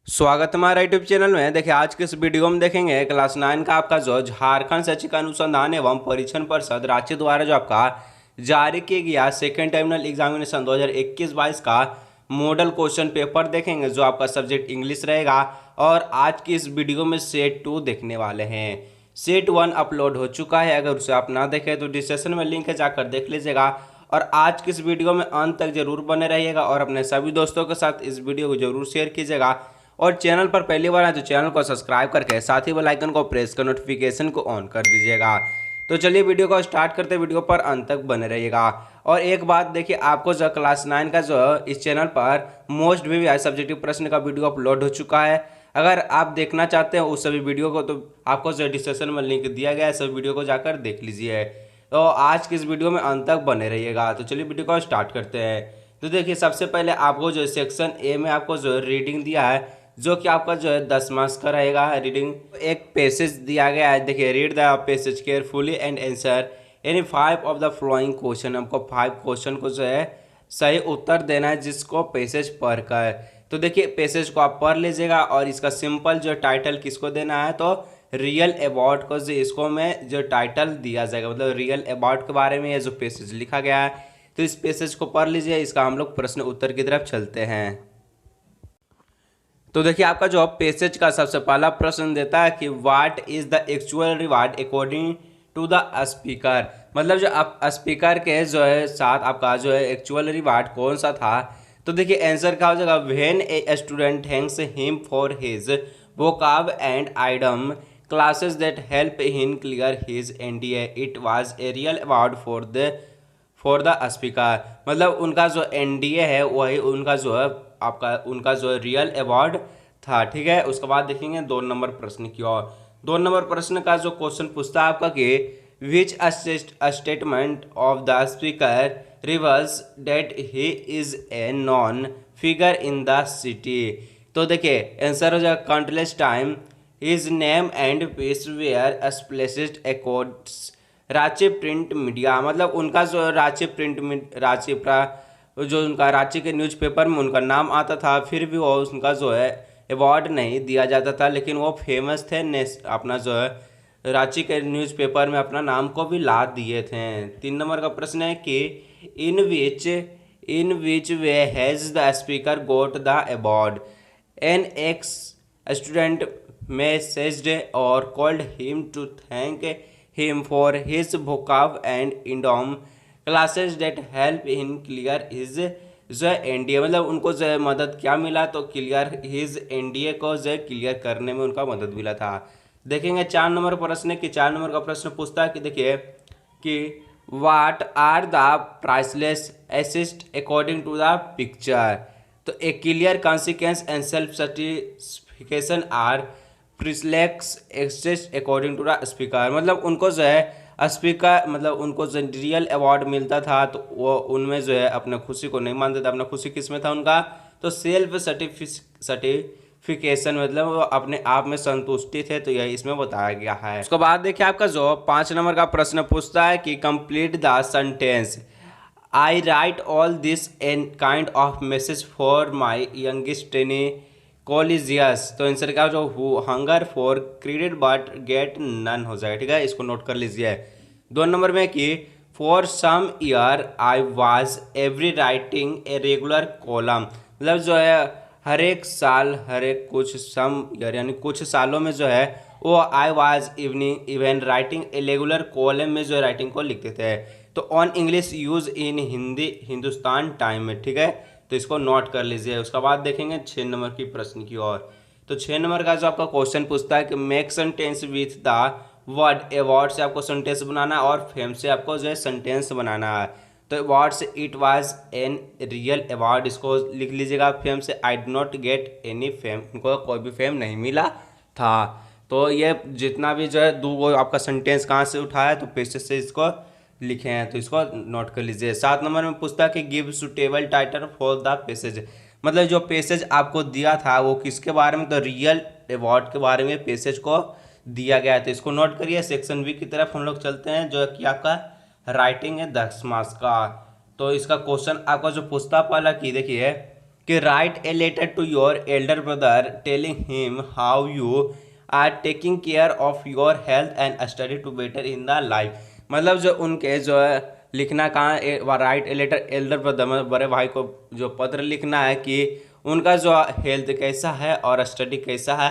स्वागत है हमारा यूट्यूब चैनल में। देखिए आज के इस वीडियो में देखेंगे क्लास 9 का आपका जो झारखंड शैक्षिक अनुसंधान एवं परीक्षण परिषद राज्य द्वारा जो आपका जारी किया गया सेकेंड टर्मिनल एग्जामिनेशन 2021-22 का मॉडल क्वेश्चन पेपर देखेंगे जो आपका सब्जेक्ट इंग्लिश रहेगा। और आज की इस वीडियो में सेट 2 देखने वाले हैं। सेट 1 अपलोड हो चुका है, अगर उसे आप ना देखें तो डिस्क्रिप्शन में लिंक है, जाकर देख लीजिएगा। और आज की इस वीडियो में अंत तक जरूर बने रहिएगा और अपने सभी दोस्तों के साथ इस वीडियो को जरूर शेयर कीजिएगा। और चैनल पर पहली बार आए तो चैनल को सब्सक्राइब करके साथ ही बेल आइकन को प्रेस कर नोटिफिकेशन को ऑन कर दीजिएगा। तो चलिए वीडियो को स्टार्ट करते हैं, वीडियो पर अंत तक बने रहिएगा। और एक बात देखिए, आपको जो क्लास 9 का जो इस चैनल पर मोस्ट वीव्यूअर्ड सब्जेक्टिव प्रश्न का वीडियो अपलोड हो चुका है। अगर आप देखना चाहते हैं उस सभी वीडियो को तो आपको जो डिस्क्रिप्शन में लिंक दिया गया है, सभी वीडियो को जाकर देख लीजिए। तो आज की इस वीडियो में अंत तक बने रहिएगा। तो चलिए वीडियो को स्टार्ट करते हैं। तो देखिए सबसे पहले आपको जो सेक्शन ए में आपको जो रीडिंग दिया है, जो कि आपका जो है 10 मार्क्स का रहेगा। रीडिंग एक पैसेज दिया गया है, देखिए read the passage carefully and answer any 5 of the flowing question. हमको 5 क्वेश्चन को जो है सही उत्तर देना है जिसको पैसेज पढ़कर। तो देखिए पैसेज को आप पढ़ लीजिएगा और इसका सिंपल जो टाइटल किसको देना है, तो रियल अबाउट को जो इसको में जो टाइटल दिया जाएगा, मतलब रियल अबाउट के बारे में ये जो पैसेज लिखा गया है। तो इस पैसेज को पढ़ लीजिए। इसका हम लोग प्रश्न उत्तर की तरफ चलते हैं। तो देखिए आपका जो पैसेज का सबसे पहला प्रश्न देता है कि what is the actual reward according to the speaker. मतलब जो आप स्पीकर के जो है साथ आपका जो है एक्चुअल रिवार्ड कौन सा था। तो देखिए आंसर क्या हो जाएगा, when a student thanks him for his vocab and idiom classes that help him clear his NDA it was a real award for the speaker. मतलब उनका जो एनडीए है वही उनका जो है आपका उनका जो है रियल अवार्ड था। ठीक है, उसके बाद देखेंगे 2 नंबर प्रश्न की ओर। 2 नंबर प्रश्न का जो क्वेश्चन पूछता है आपका कि which statement of the speaker reveals that he is a known figure in the city. तो देखिए आंसर हो जाएगा countless time his name and piece were splashed across Ranchi print media. मतलब उनका जो जो उनका रांची के न्यूज़पेपर में उनका नाम आता था, फिर भी वो उनका जो है अवार्ड नहीं दिया जाता था, लेकिन वो फेमस थे अपना जो है रांची के न्यूज़पेपर में अपना नाम को भी ला दिए थे। 3 नंबर का प्रश्न है कि in which way has the speaker got the award. An ex student messaged और called him to thank him for his vocab and idiom classes that help in clear his जो एनडीए। मतलब उनको जो है मदद क्या मिला, तो क्लियर हिज एनडीए को जो है क्लियर करने में उनका मदद मिला था। देखेंगे 4 नंबर प्रश्न की 4 नंबर का प्रश्न पूछता है कि देखिए कि what are the priceless assets according to the picture. तो a clear consequence and self certification are priceless assets according to the speaker. मतलब उनको जो है स्पीकर मतलब उनको जो रियल अवार्ड मिलता था तो वो उनमें जो है अपने खुशी को नहीं मानते थे। अपना खुशी किस में था उनका, तो सेल्फ सर्टिफिकेशन, मतलब वो अपने आप में संतुष्टि थे। तो यही इसमें बताया गया है। उसके बाद देखिए आपका जो 5 नंबर का प्रश्न पूछता है कि complete the sentence I write all this an kind of message for my youngest trainee colleagues. तो आंसर क्या जो hunger for credit but get none हो जाएगा। ठीक है, इसको नोट कर लीजिए। 2 नंबर में कि for some year I was every writing a regular column. मतलब जो है हर एक साल हर एक कुछ सम ईयर यानी कुछ सालों में जो है वो I was even writing a regular column में जो राइटिंग को लिखते थे। तो on English use in Hindi Hindustan time में। ठीक है, तो इसको नोट कर लीजिए। उसके बाद देखेंगे 6 नंबर की प्रश्न की ओर। तो 6 नंबर का जो आपका क्वेश्चन पूछता है कि make sentence with the word award से आपको सेंटेंस बनाना है और फेम से आपको जो है सेंटेंस बनाना है। तो अवार्ड से it was an real award, इसको लिख लीजिएगा। फेम से I did not get any fame, उनको कोई भी फेम नहीं मिला था। तो ये जितना भी जो है 2 आपका सेंटेंस कहाँ से उठाया, तो पैसेज से इसको लिखे हैं, तो इसको नोट कर लीजिए। 7 नंबर में पूछता है कि give suitable title for the passage. मतलब जो पैसेज आपको दिया था वो किसके बारे में, तो रियल अवार्ड के बारे में पैसेज को दिया गया है। तो इसको नोट करिए। सेक्शन बी की तरफ हम लोग चलते हैं, जो कि आपका राइटिंग है 10 मार्क्स का। तो इसका क्वेश्चन आपका जो पूछता पहला कि देखिए कि write a letter to your elder brother telling him how you are taking care of your health and study to better in the life. मतलब जो उनके जो है लिखना कहाँ, write a letter elder brother मतलब बड़े भाई को जो पत्र लिखना है कि उनका जो हेल्थ कैसा है और स्टडी कैसा है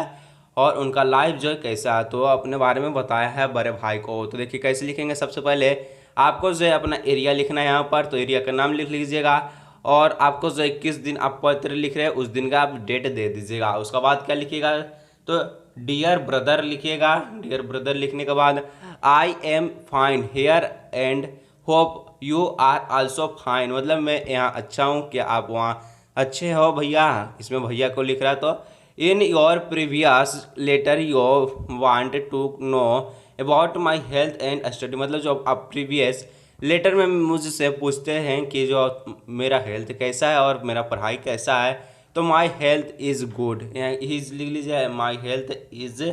और उनका लाइफ जो है कैसा है, तो अपने बारे में बताया है बड़े भाई को। तो देखिए कैसे लिखेंगे। सबसे पहले आपको जो है अपना एरिया लिखना है यहाँ पर, तो एरिया का नाम लिख लीजिएगा और आपको जो है किस दिन आप पत्र लिख रहे हैं उस दिन का आप डेट दे दीजिएगा। उसके बाद क्या लिखिएगा, तो डियर ब्रदर लिखिएगा। डियर ब्रदर लिखने के बाद I am fine here and hope you are also fine, मतलब मैं यहाँ अच्छा हूँ, क्या आप वहाँ अच्छे हो भैया, इसमें भैया को लिख रहा है। तो in your previous letter you want to know about my health and study, मतलब जो आप प्रीवियस लेटर में मुझसे पूछते हैं कि जो मेरा हेल्थ कैसा है और मेरा पढ़ाई कैसा है, तो my health is good, is लिख लीजिए, माई हेल्थ इज़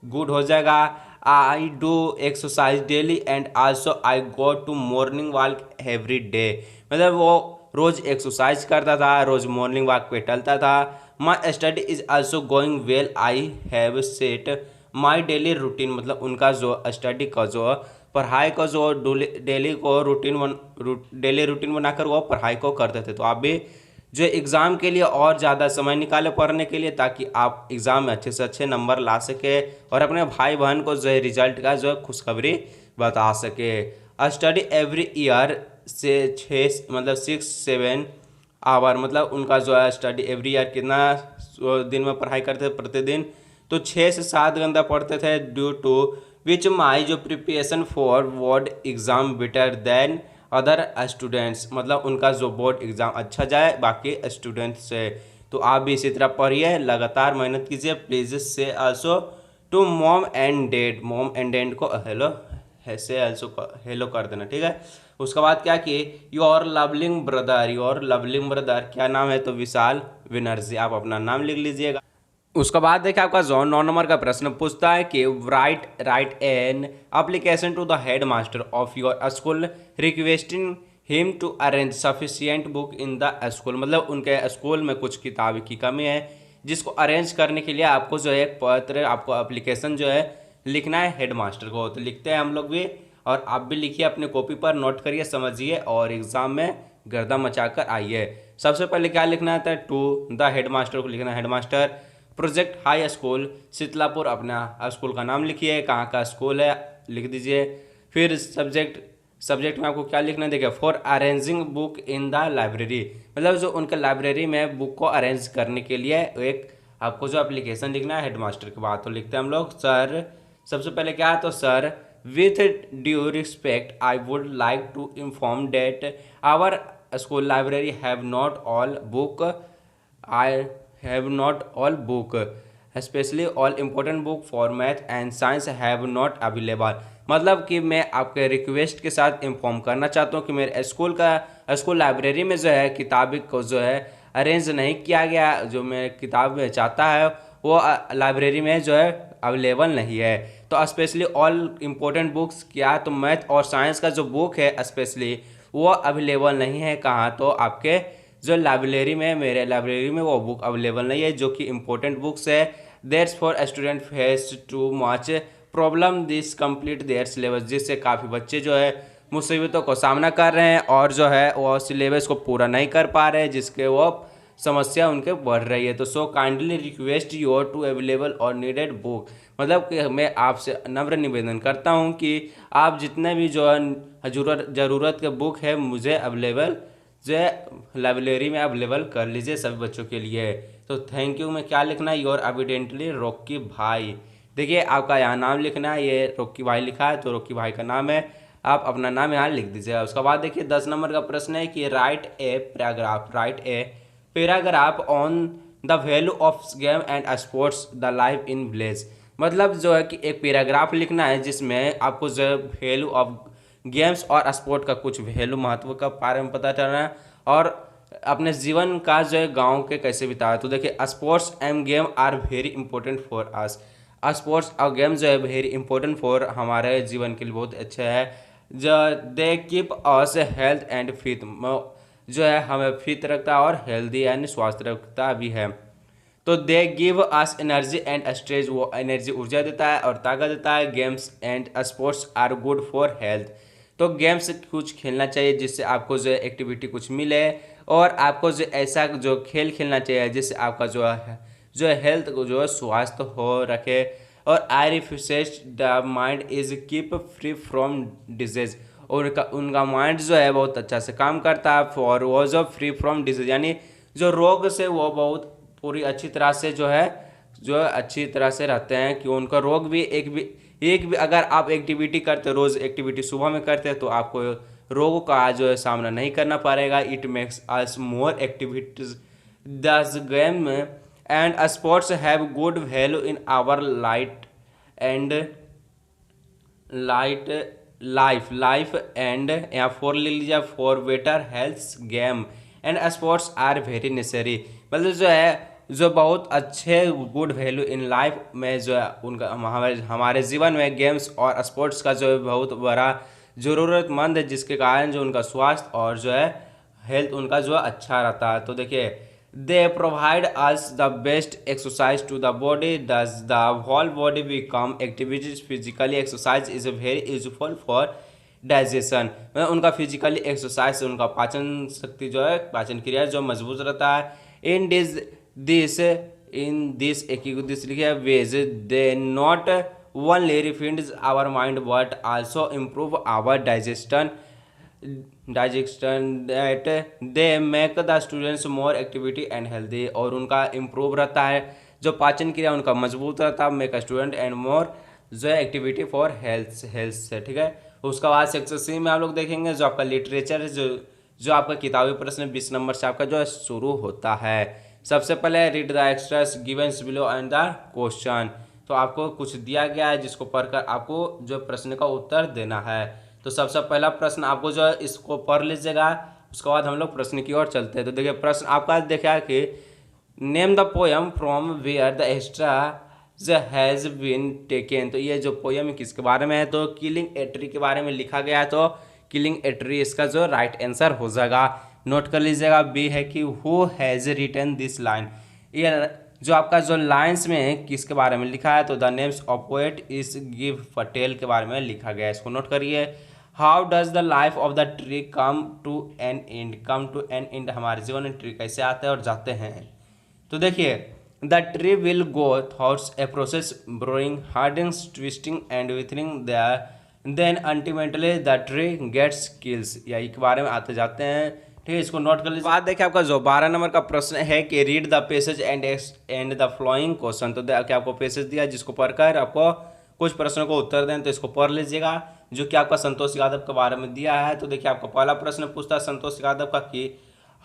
गुड हो जाएगा। I do exercise daily and also I go to morning walk every day, मतलब वो रोज़ एक्सरसाइज करता था, रोज़ मॉर्निंग वॉक पे टहलता था। My study is also going well, I have set my daily routine, मतलब उनका जो स्टडी का जो पढ़ाई का जो डेली को डेली रूटीन बनाकर वो पढ़ाई को करते थे। तो आप भी जो एग्ज़ाम के लिए और ज़्यादा समय निकाले पढ़ने के लिए, ताकि आप एग्ज़ाम में अच्छे से अच्छे नंबर ला सके और अपने भाई बहन को जो है रिजल्ट का जो है खुशखबरी बता सके। स्टडी एवरी ईयर से 6 मतलब 6-7 आवर, मतलब उनका जो है स्टडी एवरी ईयर कितना दिन में पढ़ाई करते थे प्रतिदिन, तो 6 से 7 घंटा पढ़ते थे। ड्यू टू विच माई जो preparation for board exam better than other students, मतलब उनका जो बोर्ड एग्ज़ाम अच्छा जाए बाकी स्टूडेंट से। तो आप भी इसी तरह पढ़िए, लगातार मेहनत कीजिए। प्लीज़ से also to mom and dad को हेलो से आल्सो हेलो कर देना, ठीक है। उसके बाद क्या कि योर लवलिंग ब्रदर, क्या नाम है, तो विशाल विनर्जी, आप अपना नाम लिख लीजिएगा। उसके बाद देखिए आपका जोन 9 नंबर का प्रश्न पूछता है कि write an application to the head master of your school requesting him to arrange sufficient book in the school, मतलब उनके स्कूल में कुछ किताब की कमी है जिसको अरेंज करने के लिए आपको जो है एक पत्र, आपको एप्लीकेशन जो है लिखना है हेड मास्टर को। तो लिखते हैं हम लोग भी, और आप भी लिखिए अपने कॉपी पर, नोट करिए, समझिए और एग्जाम में गर्दा मचा कर आइए। सबसे पहले क्या लिखना है, टू द हेड मास्टर को लिखना है head master project high school Sheetlapur, अपना स्कूल का नाम लिखिए, कहाँ का स्कूल है लिख दीजिए। फिर सब्जेक्ट में आपको क्या लिखना है, देखिए for arranging book in the library, मतलब जो उनके लाइब्रेरी में बुक को अरेंज करने के लिए एक आपको जो एप्लीकेशन लिखना है हेड मास्टर के बाद। तो लिखते हैं हम लोग सर, सबसे पहले क्या है, तो sir with due respect I would like to inform that our school library have not all book, I have not all book especially all important book for math and science have not available, मतलब कि मैं आपके request के साथ inform करना चाहता हूँ कि मेरे स्कूल लाइब्रेरी में जो है किताबें को जो है अरेंज नहीं किया गया, जो मैं किताब में चाहता है वो लाइब्रेरी में जो है अवेलेबल नहीं है। तो स्पेशली ऑल इम्पोर्टेंट बुक्स क्या, तो मैथ और साइंस का जो बुक है स्पेशली वो अवेलेबल नहीं है, कहाँ, तो आपके जो लाइब्रेरी में, मेरे लाइब्रेरी में वो बुक अवेलेबल नहीं है जो कि इम्पोर्टेंट बुक्स है। There's for student face too much problem this complete their syllabus, जिससे काफ़ी बच्चे जो है मुसीबतों को सामना कर रहे हैं और जो है वो सिलेबस को पूरा नहीं कर पा रहे हैं, जिसके वो समस्या उनके बढ़ रही है। तो so kindly request your to available और नीडेड बुक, मतलब कि मैं आपसे नम्र निवेदन करता हूँ कि आप जितने भी जो है ज़रूरत के बुक है मुझे अवेलेबल जो लाइब्रेरी में अवेलेबल कर लीजिए सभी बच्चों के लिए। तो थैंक यू में क्या लिखना है, योर एविडेंटली रॉकी भाई, देखिए आपका यहाँ नाम लिखना है, ये रॉकी भाई लिखा है तो रॉकी भाई का नाम है, आप अपना नाम यहाँ लिख दीजिएगा। उसके बाद देखिए 10 नंबर का प्रश्न है कि write a paragraph on the value of game and sports the life in village, मतलब जो है कि एक पैराग्राफ लिखना है जिसमें आपको जो है वैल्यू ऑफ गेम्स और स्पोर्ट का कुछ वैल्यू महत्व का बारे में पता चलना है और अपने जीवन का जो है गाँव के कैसे बिताया। तो देखिए sports and game are very important for us, sports और गेम जो है वेरी इंपॉर्टेंट फॉर हमारे जीवन के लिए बहुत अच्छे है। जो they keep us health and fit, जो है हमें फिट रखता है और हेल्दी यानी स्वस्थ रखता भी है। तो they give us energy and stress, वो एनर्जी ऊर्जा देता है और ताकत देता है। Games and sports are good for health, तो गेम्स कुछ खेलना चाहिए जिससे आपको जो है एक्टिविटी कुछ मिले, और आपको जो ऐसा जो खेल खेलना चाहिए जिससे आपका जो है हेल्थ को जो है स्वास्थ्य हो रखे। और I refresh the mind is keep free from disease, और उनका माइंड जो है बहुत अच्छा से काम करता है for was of free from disease, यानी जो रोग से वो बहुत पूरी अच्छी तरह से जो है अच्छी तरह से रहते हैं कि उनका रोग भी एक भी अगर आप एक्टिविटी करते रोज़ एक्टिविटी सुबह में करते हैं तो आपको रोगों का जो है सामना नहीं करना पड़ेगा। It makes us more activities thus game and sports have good value in our light life and या फॉर ले लीजिए for better health game and sports are very necessary, मतलब जो है जो बहुत अच्छे गुड वैल्यू इन लाइफ में जो है उनका हमारे जीवन में गेम्स और स्पोर्ट्स का जो है बहुत बड़ा ज़रूरतमंद है, जिसके कारण जो उनका स्वास्थ्य और जो है हेल्थ उनका जो अच्छा रहता है। तो देखिए they provide us the best exercise to the body thus the whole body become activities physically exercise is very useful for digestion, मतलब उनका फिजिकली एक्सरसाइज से उनका पाचन शक्ति जो है पाचन क्रिया जो मजबूत रहता है। In this like ways they not only refined our mind but also improve our digestion that they make the students more activity and healthy, और उनका इम्प्रूव रहता है जो पाचन क्रिया उनका मजबूत रहता है। मेक स्टूडेंट एंड मोर जो है एक्टिविटी फॉर हेल्थ से, ठीक है। उसका बाद सेक्शन सी में आप लोग देखेंगे जो आपका लिटरेचर है, जो आपका किताबी प्रश्न 20 नंबर से आपका जो है शुरू होता है। सबसे पहले read the extracts given below and the question, तो आपको कुछ दिया गया है जिसको पढ़कर आपको जो प्रश्न का उत्तर देना है। तो सबसे पहला प्रश्न आपको जो है इसको पढ़ लीजिएगा, उसके बाद हम लोग प्रश्न की ओर चलते हैं। तो देखिए प्रश्न आपका देखा कि name the poem from where the extra has been taken, तो ये जो पोएम किसके बारे में है, तो किलिंग ए ट्री के बारे में लिखा गया है। तो किलिंग ए ट्री इसका जो राइट आंसर हो जाएगा। नोट कर लीजिएगा। बी है कि who has written this line, ये जो आपका जो लाइन्स में किसके बारे में लिखा है, तो the names of poet is Gieve Patel के बारे में लिखा गया है, इसको नोट करिए। How does the life of the tree come to an end, come to an end, हमारे जीवन में ट्री कैसे आते हैं और जाते हैं। तो देखिए the tree will go thoughts a process browning hardening twisting and withering then ultimately the tree gets kills, यही के बारे में आते जाते हैं, ठीक है। इसको नोट कर लीजिए। बात देखिए आपका जो 12 नंबर का प्रश्न है कि read the passage and the flowing question, तो क्या आपको पैसेज दिया जिसको पढ़कर आपको कुछ प्रश्नों को उत्तर दें, तो इसको पढ़ लीजिएगा। जो कि आपका संतोष यादव के बारे में दिया है, तो देखिए आपका पहला प्रश्न पूछता है संतोष यादव का कि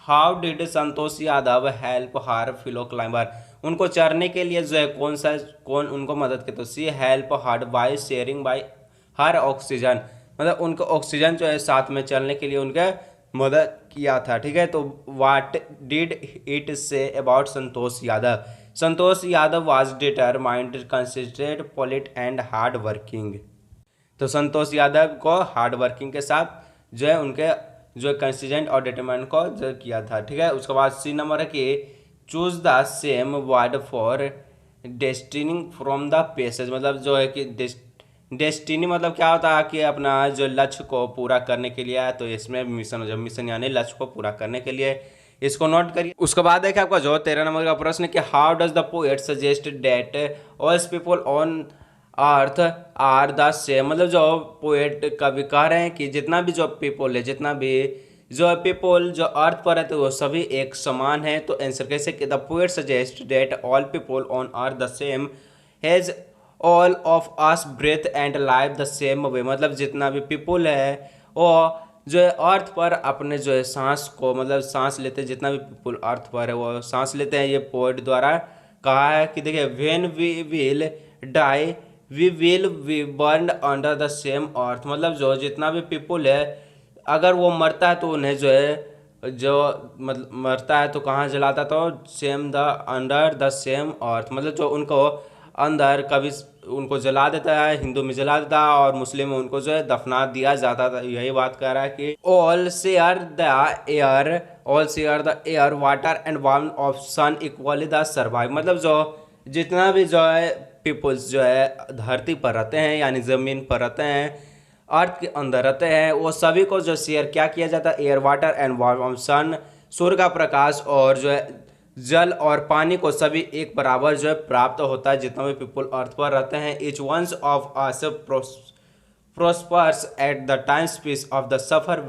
how did Santosh Yadav help her fellow climber, उनको चढ़ने के लिए जो है कौन उनको मदद की, तो she help hard by sharing by her oxygen, मतलब उनको ऑक्सीजन जो है साथ में चलने के लिए उनके मदद किया था, ठीक है। तो what did it say about Santosh Yadav, Santosh Yadav was determined consistent polite and hard working, तो संतोष यादव को हार्ड वर्किंग के साथ जो है उनके जो कंसिस्टेंट और डिटरमाइंड को जो किया था, ठीक है। उसके बाद सी नंबर है कि choose the same word for destiny from the passage, मतलब जो है कि डेस्टिनी मतलब क्या होता है कि अपना जो लक्ष्य को पूरा करने के लिए है, तो इसमें मिशन यानी लक्ष्य को पूरा करने के लिए, इसको नोट करिए। उसके बाद देखिए आपका जो 13 नंबर का प्रश्न कि how does the poet suggest that all people on earth are the same, मतलब जो पोएट कवि कह रहे हैं कि जितना भी जो पीपल है, जितना भी जो पीपल जो अर्थ पर है तो वो सभी एक समान है। तो आंसर कैसे कि the poet suggest that all people on earth the same has all of us breath and life the same way, मतलब जितना भी पीपल है वो जो है अर्थ पर अपने जो है सांस को, मतलब सांस लेते हैं, जितना भी पीपल अर्थ पर है वो सांस लेते हैं। ये पोएट द्वारा कहा है कि देखिए when we will die we will be burn under the same earth, मतलब जो जितना भी पीपल है अगर वो मरता है तो उन्हें जो है जो मतलब मरता है तो कहाँ जलाता, तो same the under the same earth, मतलब जो उनको अंदर कभी उनको जला देता है, हिंदू में जला देता है और मुस्लिम में उनको जो है दफना दिया जाता था। यही बात कर रहा है कि all share the air water and warm of sun equally the survive. मतलब जो जितना भी जो है पीपल्स जो है धरती पर रहते हैं यानी ज़मीन पर रहते हैं, अर्थ के अंदर रहते हैं, वो सभी को जो शेयर क्या किया जाता है, air water and warm of sun, सूर्य का प्रकाश और जो है जल और पानी को सभी एक बराबर जो है प्राप्त होता है जितना भी पीपल अर्थ पर रहते हैं। Each ones of us prospers at the time space of the suffer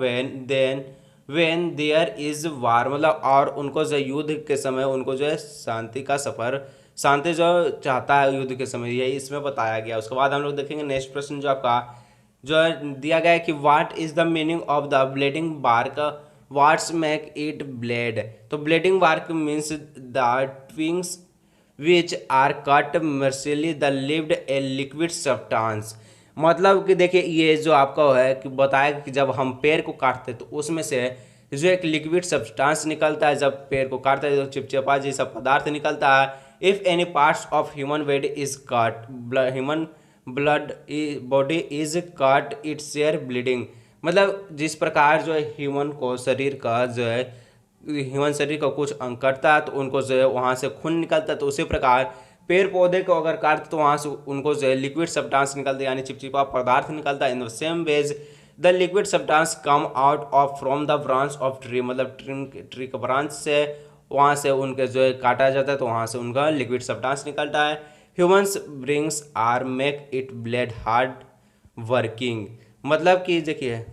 when there is war. मतलब और उनको जो युद्ध के समय उनको जो है शांति का सफर, शांति जो चाहता है युद्ध के समय, यही इसमें बताया गया। उसके बाद हम लोग देखेंगे नेक्स्ट प्रश्न जो आपका जो है दिया गया है कि what is the meaning of the bleeding bark, what's make it bled. तो bleeding bark means the twigs which are cut mercilessly the lived a liquid substance. मतलब कि देखिए ये जो आपका है कि बताया कि जब हम पेड़ को काटते तो उसमें से जो एक लिक्विड सब्सटेंस निकलता है, जब पेड़ को काटते हैं तो चिपचिपा जैसा पदार्थ निकलता है। If any parts of human body is cut, human blood body is cut it share bleeding. मतलब जिस प्रकार जो है ह्यूमन को शरीर का जो है ह्यूमन शरीर का कुछ अंग कटता है तो उनको जो है वहाँ से खून निकलता है, तो उसी प्रकार पेड़ पौधे को अगर काटते तो वहाँ से उनको जो है लिक्विड सब्सटेंस निकलता है यानी चिपचिपा पदार्थ निकलता है। In the same ways the liquid substance come out of from the branch of tree. मतलब ट्री के ब्रांच से वहाँ से उनके जो है काटा जाता है तो वहाँ से उनका लिक्विड सब्सटेंस निकलता है। Humans beings are make it bled hard working. मतलब कि देखिए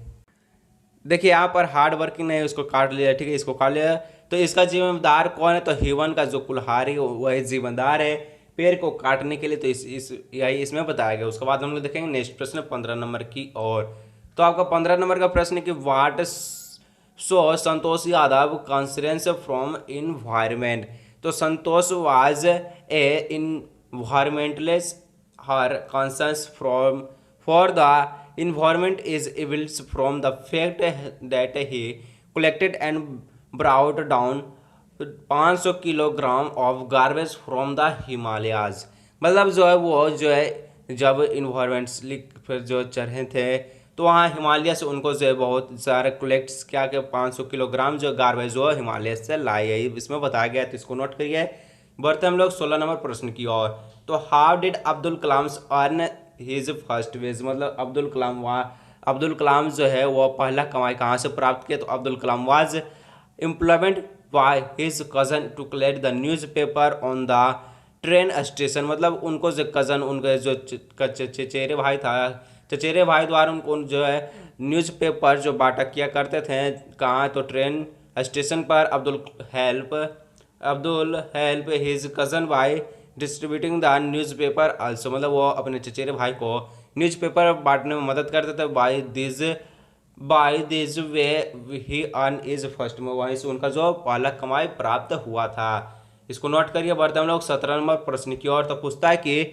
यहाँ पर हार्ड वर्किंग नहीं, उसको काट लिया, ठीक है, इसको काट लिया। तो इसका जिम्मेदार कौन है, तो ह्यूमन का जो कुल्हाड़ी वही जिम्मेदार है पेड़ को काटने के लिए। तो यही इसमें बताया गया। उसके बाद हम लोग देखेंगे नेक्स्ट प्रश्न 15 नंबर की ओर। तो आपका 15 नंबर का प्रश्न है कि what so Santosh Yadav concerns from environment. तो Santosh was a environmentalist, her concerns from for the environment is evolved from the fact that he collected and brought down 500 kilogram of garbage from the Himalayas. मतलब जो है वो जो है जब इन्वायरमेंटली फिर जो चढ़े थे तो वहाँ हिमालय से उनको जो है बहुत सारे कलेक्ट्स क्या के 500 किलोग्राम जो गार्बेज जो हिमालय से लाए है, इसमें बताया गया। तो इसको नोट करिए। बढ़ते हम लोग 16 नंबर प्रश्न की ओर। तो how did Abdul Kalam earn his first wage. मतलब अब्दुल कलाम जो है वो पहला कमाई कहाँ से प्राप्त किया, तो Abdul Kalam was employment by his cousin to collect the newspaper on the train station. मतलब उनको जो कज़न उनके जो चचेरे भाई था, चचेरे भाई द्वारा उनको जो है न्यूज़पेपर जो बांटा किया करते थे कहाँ, तो ट्रेन स्टेशन पर। Abdul help his cousin by distributing the newspaper also. मतलब वो अपने चचेरे भाई को न्यूज़पेपर बांटने में मदद करते थे। By this way he earn his first में, वहीं से उनका जो पहला कमाई प्राप्त हुआ था। इसको नोट करिए। बढ़ते हम लोग 17 नंबर प्रश्न की ओर। तो पूछता है कि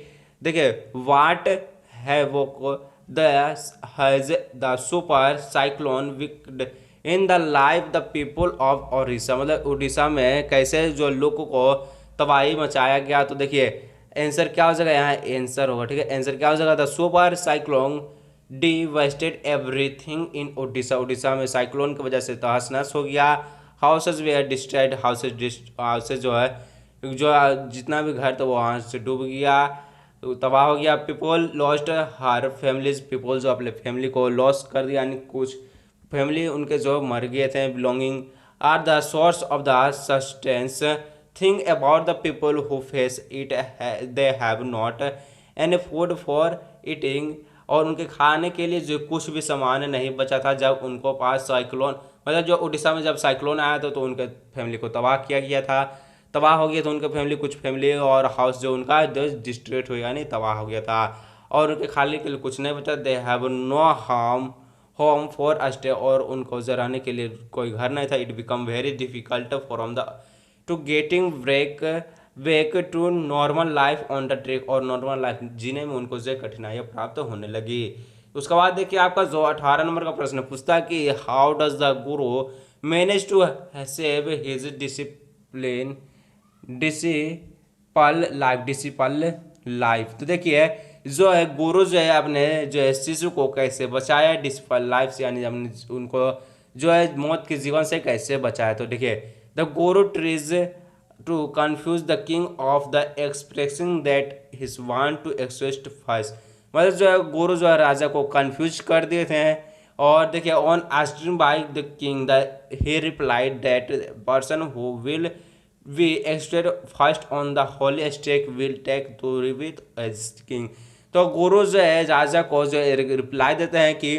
देखिए वाट है वो the super cyclone wicked in the life the people of Orissa. मतलब उड़ीसा में कैसे जो लोगों को तबाही मचाया गया। तो देखिए आंसर क्या हो जाएगा, यहाँ आंसर होगा, ठीक है। आंसर क्या हो जाएगा, the super cyclone devastated everything in Orissa. Orissa में साइक्लोन की वजह से तहस नहस हो गया। हाउसेज वेयर डिस्ट्रॉयड, हाउसेज जो है जो जितना भी घर था वो वहाँ से डूब गया, तबाह हो गया। People lost her families, people जो अपने फैमिली को लॉस कर दिया, यानी कुछ फैमिली उनके जो मर गए थे। Belonging are the source of the sustenance, think about the people who face it, they have not any food for eating. और उनके खाने के लिए जो कुछ भी सामान नहीं बचा था जब उनको पास साइक्लोन, मतलब जो उड़ीसा में जब साइक्लोन आया था तो उनके फैमिली को तबाह किया गया था, तबाह हो गया तो उनके फैमिली कुछ फैमिली और हाउस जो उनका जो डिस्ट्रॉयड हो गया, नहीं तबाह हो गया था और उनके खाने के लिए कुछ नहीं बचा। They have no home for stay, और उनको रहने के लिए कोई घर नहीं था। It become very difficult for the to getting back to normal life on the track, और नॉर्मल लाइफ जीने में उनको जो कठिनाइयाँ प्राप्त होने लगी। उसके बाद देखिए आपका जो 18 नंबर का प्रश्न पूछता है कि how does the guru manage to save his disciple life. तो देखिए जो है गुरु जो है अपने जो है शिशु को कैसे बचाया डिस्फल लाइफ से, यानी हमने उनको जो है मौत के जीवन से कैसे बचाया। तो देखिए the guru tries to confuse the king of the expressing that his want to express first, मतलब जो है गुरु जो है राजा को कंफ्यूज कर दिए थे। और देखिए on asking by the king the he replied that person who will be executed first on the holy stake will take to with as king. तो गुरु जो है राजा को जो रिप्लाई देते हैं कि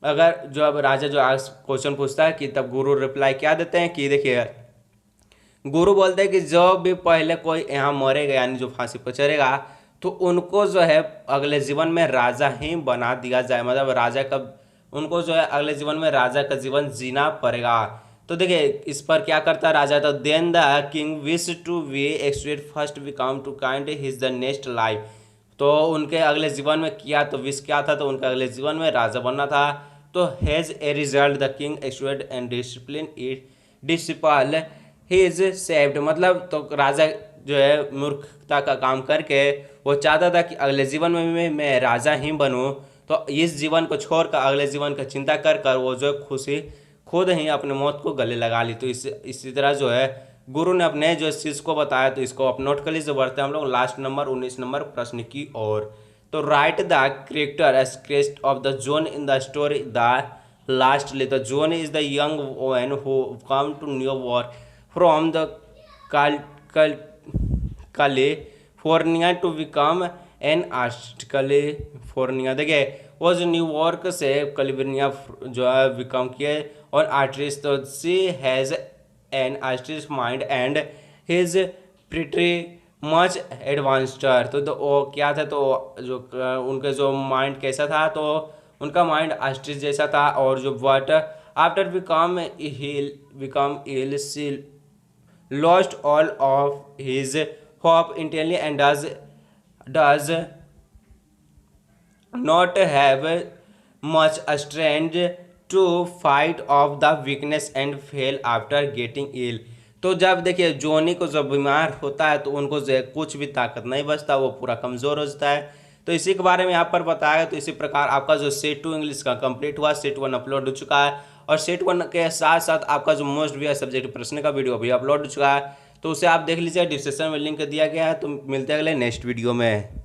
अगर जो अब राजा जो आज क्वेश्चन पूछता है कि तब गुरु रिप्लाई क्या देते हैं कि देखिए गुरु बोलते हैं कि जो भी पहले कोई यहाँ मरेगा यानी जो फांसी पर चढ़ेगा तो उनको जो है अगले जीवन में राजा ही बना दिया जाए, मतलब राजा का उनको जो है अगले जीवन में राजा का जीवन जीना पड़ेगा। तो देखिए इस पर क्या करता है राजा, तो then the king wish to be executed first become to kind his the next life. तो उनके अगले जीवन में किया तो विश क्या था, तो उनके अगले जीवन में राजा बनना था। तो has a result the king एक्सट्रेट and discipline it disciple he is saved, मतलब तो राजा जो है मूर्खता का काम करके वो चाहता था कि अगले जीवन में मैं राजा ही बनूं, तो इस जीवन को छोड़कर अगले जीवन का चिंता कर कर वो जो खुशी खुद ही अपने मौत को गले लगा ली। तो इसी तरह जो है गुरु ने अपने जो शिष्य को बताया, तो इसको आप नोट कर लीजिए। बढ़ते हैं हम लोग लास्ट नंबर 19 नंबर प्रश्न की ओर। तो write the character as crest of the Joan in the story the lastly. The Joan is the young woman who come to New York from the California to become an artist. California देखिए वो जो New York से California जो है become किए और artist. तो she has an artist mind and his pretty much advanced. तो वो क्या था, तो जो उनके जो माइंड कैसा था, तो उनका माइंड आर्टिस्ट जैसा था। और जो but after become ill she lost all of his hope entirely and does not have much strength to fight off the weakness and fail after getting ill। तो जब देखिए जोनी को जब बीमार होता है तो उनको जो है कुछ भी ताकत नहीं बचता, वो पूरा कमज़ोर हो जाता है। तो इसी के बारे में यहाँ पर बताया। तो इसी प्रकार आपका जो सेट 2 इंग्लिश का कंप्लीट हुआ, सेट 1 अपलोड हो चुका है और सेट 1 के साथ साथ आपका जो मोस्ट व्यू सब्जेक्ट प्रश्न का वीडियो भी अपलोड हो चुका है, तो उसे आप देख लीजिए। डिस्क्रिप्शन में लिंक दिया गया है। तो मिलते हैं अगले नेक्स्ट वीडियो में।